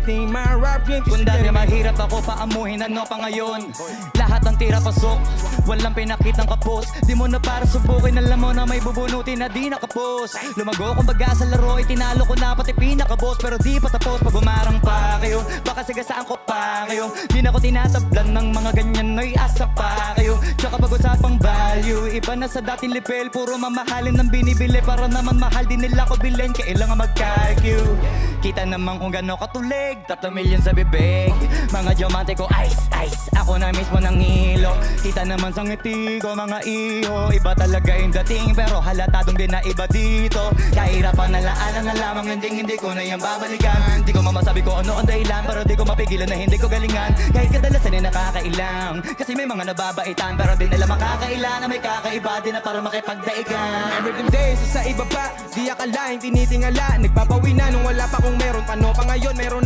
everything my rap game. Kung dati mahirap ako paamuhin, ano pa ngayon? Lahat ng tira pasok, walang pinakitang kapos. Di mo na para subukin, alam mo na may bubunutin na di nakapos. Lumago kumbaga sa laro, itinalo ko na pati pinaka-boss. Pero di pa tapos pag umarang pa kayo, baka sagasaan ko pa kayo. Di na ko tinatablan ng mga ganyan, ay asa pa kayo. Tsaka pag-usapang value, iba na sa dating level. Puro mamahalin ng binibili, para naman mahal din nila ko bilhin. Kailangan mag-calculate. Kita naman kung gano'n katulig, 3 million sa bibig. Mga diamante ko ice, ice, ako na mismo ng hilo. Kita naman sa ngiti ko mga iho, iba talaga yung dating. Pero halatadong din na iba dito. Kahirapan na laanan na lamang, hindi ko na yan babalikan. Di ko mamasabi ko ano ang dahilan, pero di ko mapigilan na hindi ko galingan. Kahit kadalasan ay nakakailang, kasi may mga nababaitan. Pero di nila makakailan na may kakaiba din na para makipagdaigan. Everything days, sa iba pa, di akalain, tinitingala. Nagpapawi na nung wala pa kung meron. Paano pa ngayon, meron ng